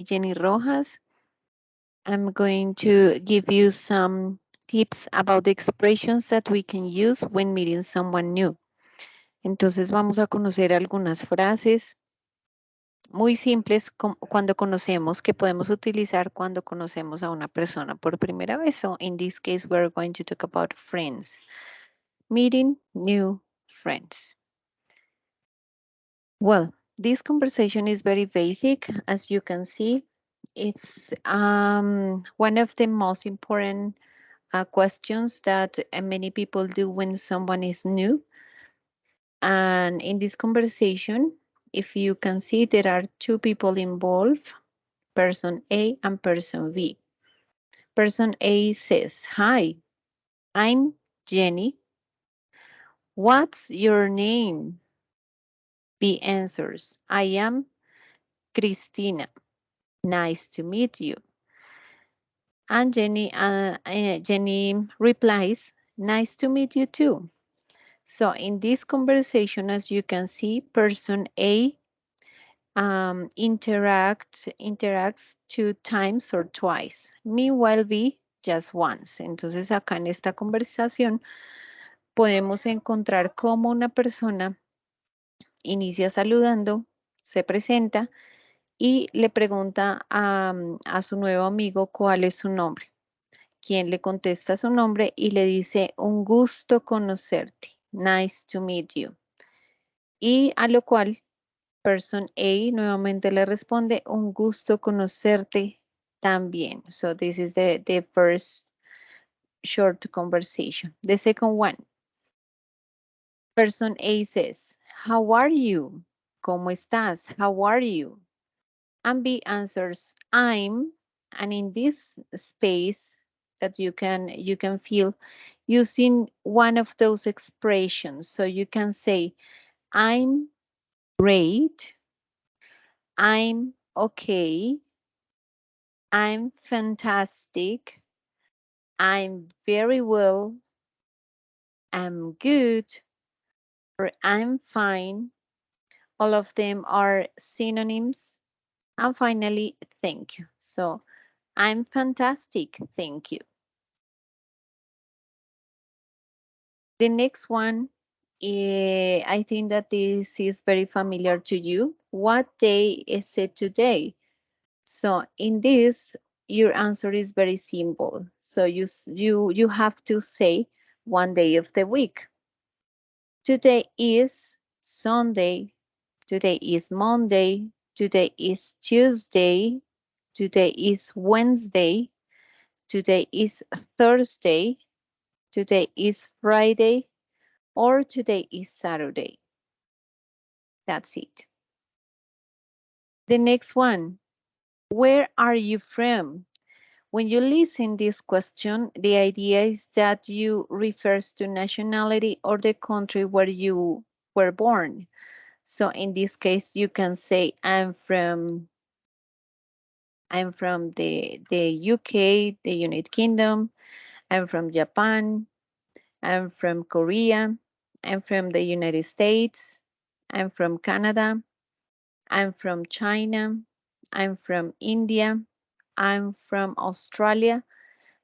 Jenny Rojas. I'm going to give you some tips about the expressions that we can use when meeting someone new. Entonces vamos a conocer algunas frases muy simples cuando conocemos, que podemos utilizar cuando conocemos a una persona por primera vez. So in this case, we're going to talk about friends. Meeting new friends. Well, this conversation is very basic. As you can see, it's one of the most important questions that many people do when someone is new. And in this conversation, if you can see, there are two people involved, person A and person B. Person A says, "Hi, I'm Jenny. What's your name?" B answers, "I am Christina. Nice to meet you." And Jenny replies, "Nice to meet you too." So in this conversation, as you can see, person A interacts two times or twice. Meanwhile, B just once. Entonces acá en esta conversación podemos encontrar cómo una persona inicia saludando, se presenta y le pregunta a su nuevo amigo cuál es su nombre. Quien le contesta su nombre y le dice, "Un gusto conocerte. Nice to meet you." Y a lo cual person A nuevamente le responde, "Un gusto conocerte también." So this is the first short conversation. The second one, person A says, "How are you?" ¿Cómo estás? How are you? And B answers, "I'm," and in this space that you can feel using one of those expressions. So you can say, "I'm great," "I'm okay," "I'm fantastic," "I'm very well," "I'm good," or "I'm fine." All of them are synonyms. And finally, "thank you." So I'm fantastic, thank you. The next one, I think that this is very familiar to you. What day is it today? So in this, your answer is very simple. So you have to say one day of the week. Today is Sunday. Today is Monday. Today is Tuesday. Today is Wednesday. Today is Thursday. Today is Friday. Or today is Saturday. That's it. The next one, where are you from? When you listen this question, the idea is that you refers to nationality or the country where you were born. So in this case, you can say, I'm from the UK, the United Kingdom. I'm from Japan. I'm from Korea. I'm from the United States. I'm from Canada. I'm from China. I'm from India. I'm from Australia.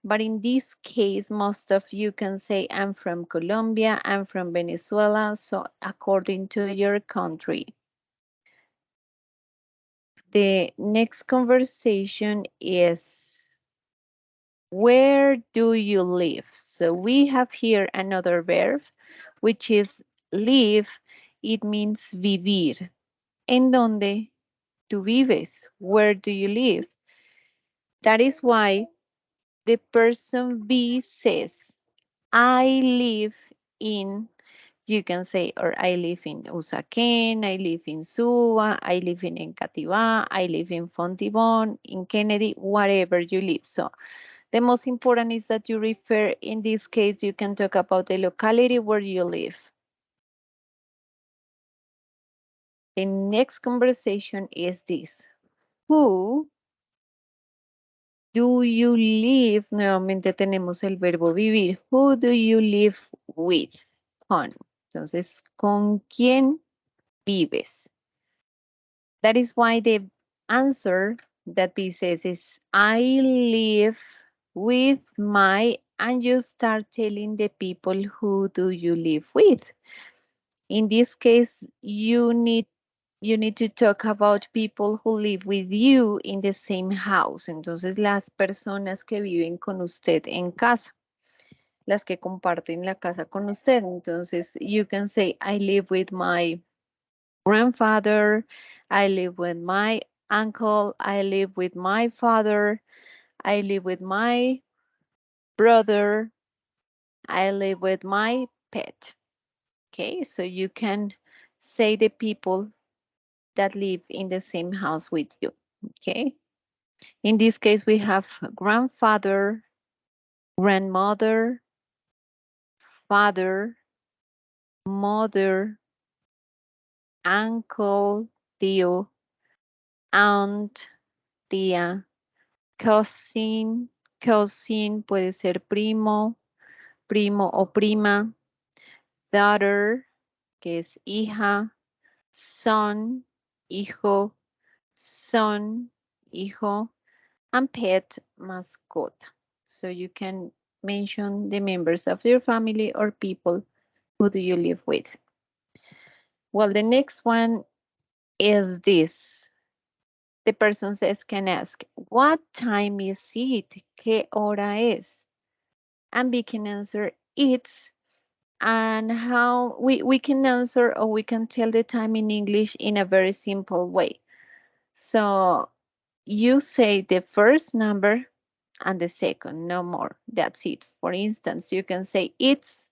But in this case, most of you can say, "I'm from Colombia. I'm from Venezuela." So according to your country. The next conversation is, where do you live? So we have here another verb, which is live. It means vivir. ¿En dónde tú vives? Where do you live? That is why the person B says, "I live in," you can say, or "I live in Usaquén, I live in Suba, I live in Encativá, I live in Fontibón, in Kennedy," wherever you live. So the most important is that you refer, in this case, you can talk about the locality where you live. The next conversation is this. Who do you live? Nuevamente tenemos el verbo vivir. Who do you live with? Con. Entonces, ¿con quién vives? That is why the answer that B says is I live with my, and you start telling the people who do you live with. In this case, you need to talk about people who live with you in the same house. Entonces, las personas que viven con usted en casa, las que comparten la casa con usted. Entonces, you can say, I live with my grandfather, I live with my uncle, I live with my father, I live with my brother, I live with my pet. Okay, so you can say the people that live in the same house with you. Okay, in this case, we have grandfather, grandmother, father, mother, uncle, tío, aunt, tía, cousin, cousin puede ser primo, primo o prima, daughter, que es hija, son, hijo, son, hijo, and pet, mascota. So you can mention the members of your family or people who do you live with. Well, the next one is this. The person says, can ask, what time is it? ¿Qué hora es? And we can answer, it's, and how we can answer or we can tell the time in English in a very simple way. So you say the first number and the second, no more. That's it. For instance, you can say it's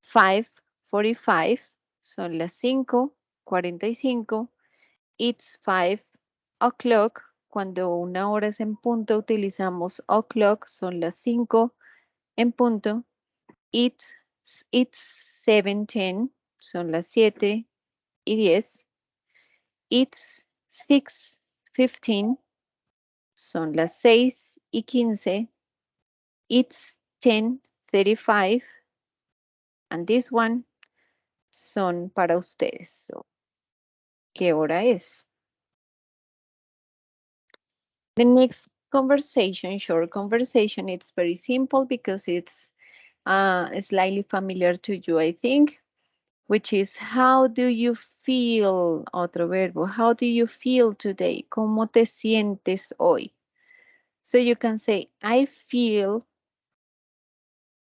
5:45, son las 5:45. It's 5 o'clock. Cuando una hora es en punto, utilizamos o'clock, son las 5 en punto. It's, it's 7:10, son las 7:10. It's 6:15, son las 6:15. It's 10:35. And this one son para ustedes. So, ¿qué hora es? The next conversation, short conversation, it's very simple because it's slightly familiar to you, I think, which is how do you feel? Otro verbo. How do you feel today? ¿Cómo te sientes hoy? So you can say, I feel,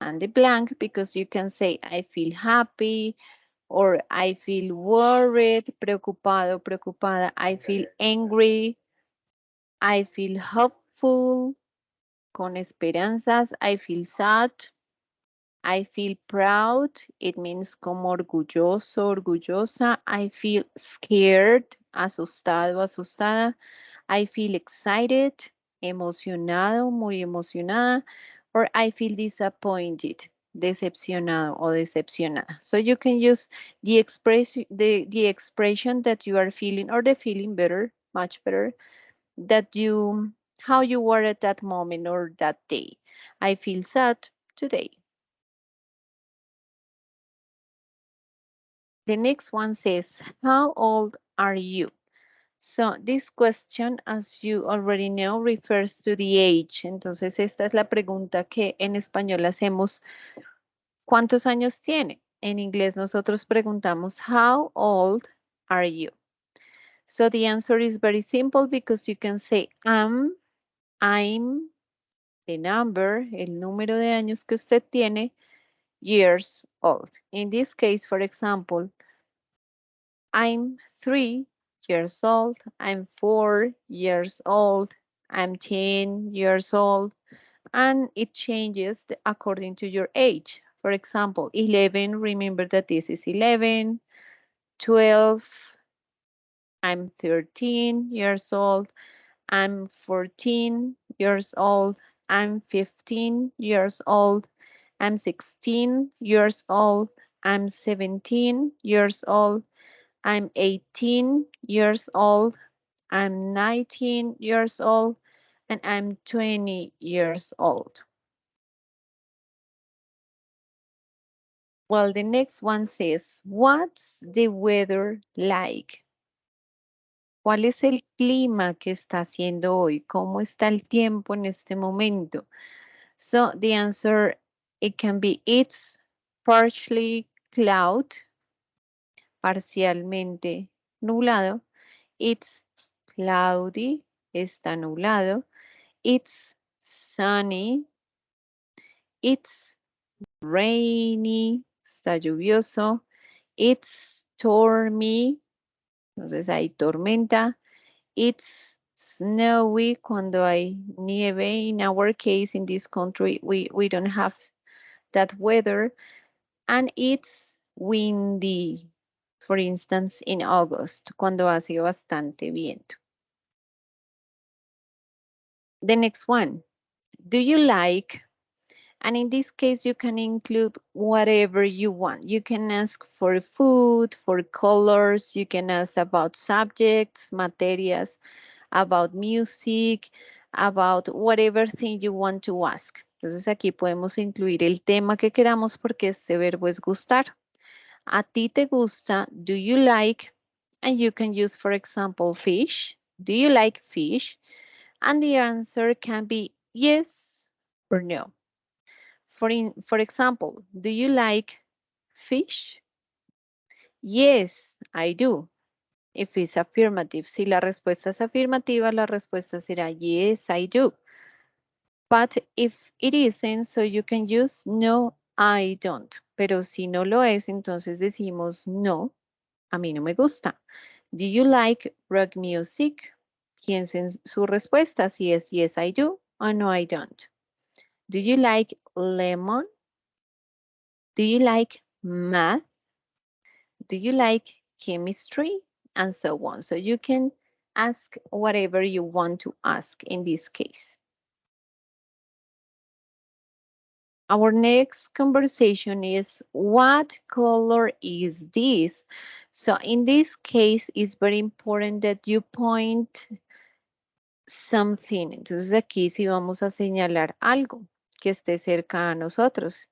and the blank, because you can say, I feel happy, or I feel worried, preocupado, preocupada. I feel angry. I feel hopeful, con esperanzas. I feel sad. I feel proud. It means como orgulloso, orgullosa. I feel scared, asustado, asustada. I feel excited, emocionado, muy emocionada. Or I feel disappointed, decepcionado o decepcionada. So you can use the expression that you are feeling or the feeling better, much better, that you how you were at that moment or that day. I feel sad today. The next one says, how old are you? So this question, as you already know, refers to the age. Entonces, esta es la pregunta que en español hacemos, ¿cuántos años tiene? En inglés nosotros preguntamos, how old are you? So the answer is very simple because you can say I'm, the number, el número de años que usted tiene, years old. In this case, for example, I'm 3 years old, I'm 4 years old, I'm 10 years old, and it changes according to your age. For example, 11, remember that this is 11, 12, I'm 13 years old, I'm 14 years old, I'm 15 years old, I'm 16 years old, I'm 17 years old, I'm 18 years old, I'm 19 years old, and I'm 20 years old. Well, the next one says, what's the weather like? ¿Cuál es el clima que está haciendo hoy? ¿Cómo está el tiempo en este momento? So the answer, it can be it's partially cloud, parcialmente nublado. It's cloudy, está nublado. It's sunny. It's rainy, está lluvioso. It's stormy, entonces hay tormenta. It's snowy cuando hay nieve. In our case, in this country, we don't have that weather. And it's windy, for instance, in August, cuando hace bastante viento. The next one, do you like, and in this case, you can include whatever you want. You can ask for food, for colors, you can ask about subjects, materias, about music, about whatever thing you want to ask. Entonces aquí podemos incluir el tema que queramos porque este verbo es gustar. ¿A ti te gusta? Do you like? And you can use, for example, fish. Do you like fish? And the answer can be yes or no. For example, do you like fish? Yes, I do. If it's affirmative, si la respuesta es afirmativa, la respuesta será yes, I do. But if it isn't, so you can use no, I don't. Pero si no lo es, entonces decimos no, a mí no me gusta. Do you like rock music? Piensen su respuesta, si es yes, I do o no, I don't. Do you like lemon? Do you like math? Do you like chemistry? And so on. So you can ask whatever you want to ask in this case. Our next conversation is, what color is this? So in this case, it's very important that you point something. Entonces aquí sí vamos a señalar algo que esté cerca a nosotros.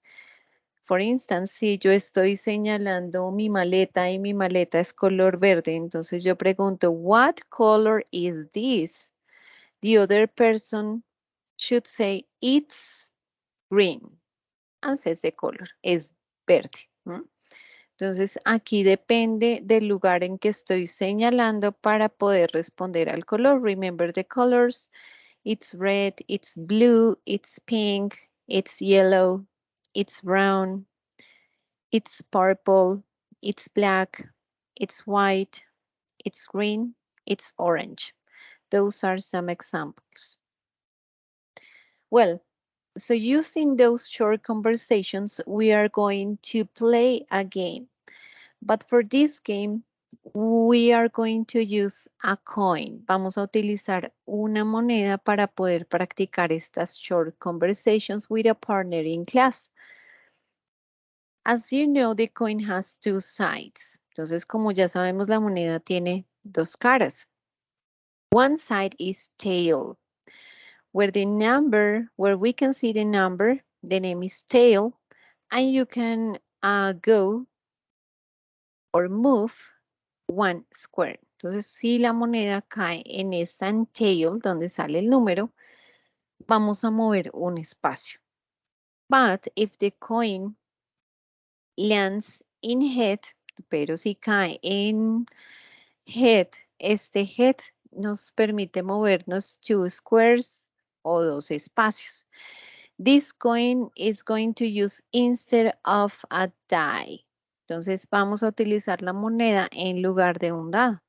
For instance, si yo estoy señalando mi maleta y mi maleta es color verde, entonces yo pregunto, what color is this? The other person should say, it's green. Hace ese color, es verde. Entonces, aquí depende del lugar en que estoy señalando para poder responder al color. Remember the colors. It's red, it's blue, it's pink, it's yellow, it's brown, it's purple, it's black, it's white, it's green, it's orange. Those are some examples. Well, so using those short conversations, we are going to play a game. But for this game, we are going to use a coin. Vamos a utilizar una moneda para poder practicar estas short conversations with a partner in class. As you know, the coin has two sides. Entonces, como ya sabemos, la moneda tiene dos caras. One side is tail, where we can see the number, the name is tail, and you can go or move one square. Entonces, si la moneda cae en esa tail, donde sale el número, vamos a mover un espacio. But if the coin lands in head, pero si cae en head, este head nos permite movernos two squares o dos espacios. This coin is going to use instead of a die. Entonces vamos a utilizar la moneda en lugar de un dado.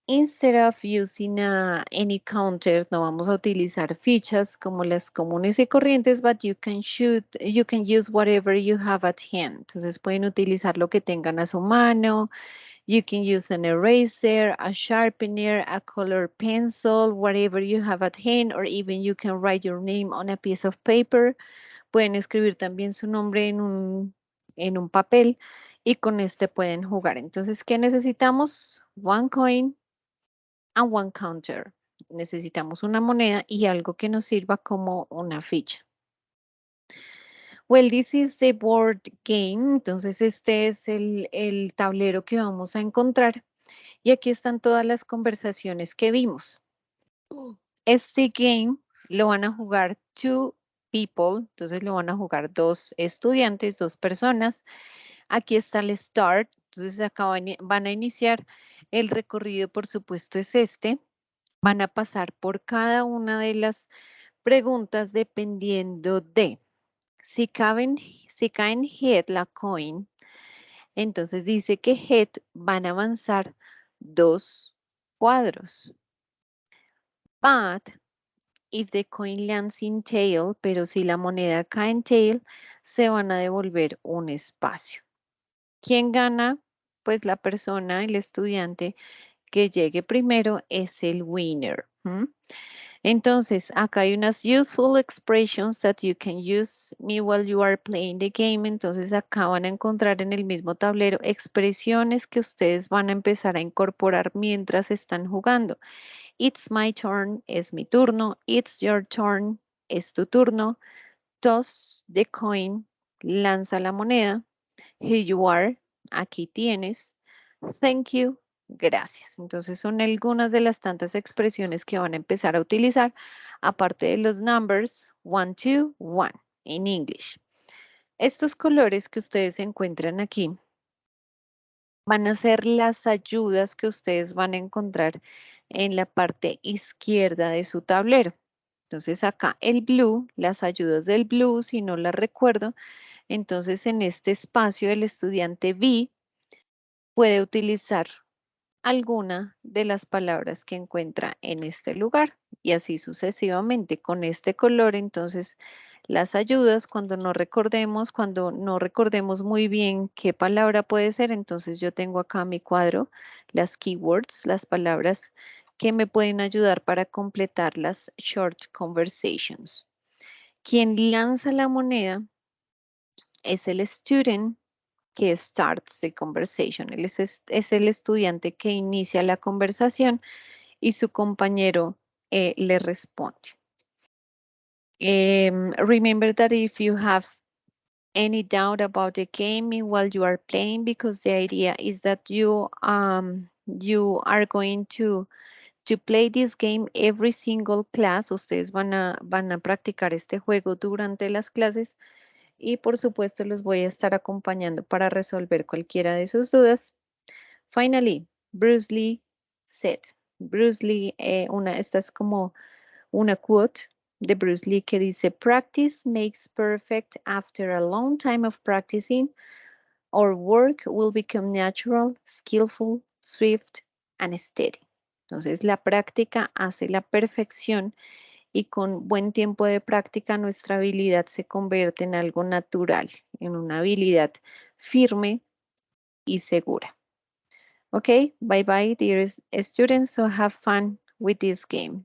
Instead of using any counter, no vamos a utilizar fichas como las comunes y corrientes, but you can use whatever you have at hand. Entonces pueden utilizar lo que tengan a su mano. You can use an eraser, a sharpener, a color pencil, whatever you have at hand, or even you can write your name on a piece of paper. Pueden escribir también su nombre en un papel y con este pueden jugar. Entonces, ¿qué necesitamos? One coin and one counter. Necesitamos una moneda y algo que nos sirva como una ficha. Well, this is the board game. Entonces, este es el tablero que vamos a encontrar. Y aquí están todas las conversaciones que vimos. Este game lo van a jugar two people, entonces lo van a jugar dos estudiantes, dos personas. Aquí está el start, entonces acá van a iniciar. El recorrido, por supuesto, es este. Van a pasar por cada una de las preguntas dependiendo de si caen head la coin, entonces dice que head van a avanzar dos cuadros. But if the coin lands in tail, pero si la moneda cae en tail, se van a devolver un espacio. ¿Quién gana? Pues la persona, el estudiante que llegue primero es el winner. ¿M? Entonces, acá hay unas useful expressions that you can use me while you are playing the game. Entonces, acá van a encontrar en el mismo tablero expresiones que ustedes van a empezar a incorporar mientras están jugando. It's my turn, es mi turno. It's your turn, es tu turno. Toss the coin, lanza la moneda. Here you are, aquí tienes. Thank you, gracias. Entonces son algunas de las tantas expresiones que van a empezar a utilizar, aparte de los numbers, one, two, one, en English. Estos colores que ustedes encuentran aquí van a ser las ayudas que ustedes van a encontrar en la parte izquierda de su tablero. Entonces acá el blue, las ayudas del blue, si no las recuerdo, entonces en este espacio el estudiante B puede utilizar alguna de las palabras que encuentra en este lugar y así sucesivamente con este color. Entonces, las ayudas cuando no recordemos muy bien qué palabra puede ser, entonces yo tengo acá mi cuadro, las keywords, las palabras que me pueden ayudar para completar las short conversations. Quien lanza la moneda es el student que starts the conversation. Él es el estudiante que inicia la conversación y su compañero le responde. Remember that if you have any doubt about the game while you are playing, because the idea is that you are going to play this game every single class. Ustedes van a practicar este juego durante las clases y por supuesto los voy a estar acompañando para resolver cualquiera de sus dudas. Finally, Bruce Lee said. Bruce Lee, esta es como una quote de Bruce Lee que dice, practice makes perfect. After a long time of practicing, our work will become natural, skillful, swift, and steady. Entonces, la práctica hace la perfección y con buen tiempo de práctica nuestra habilidad se convierte en algo natural, en una habilidad firme y segura. Okay, bye bye, dear students. So have fun with this game.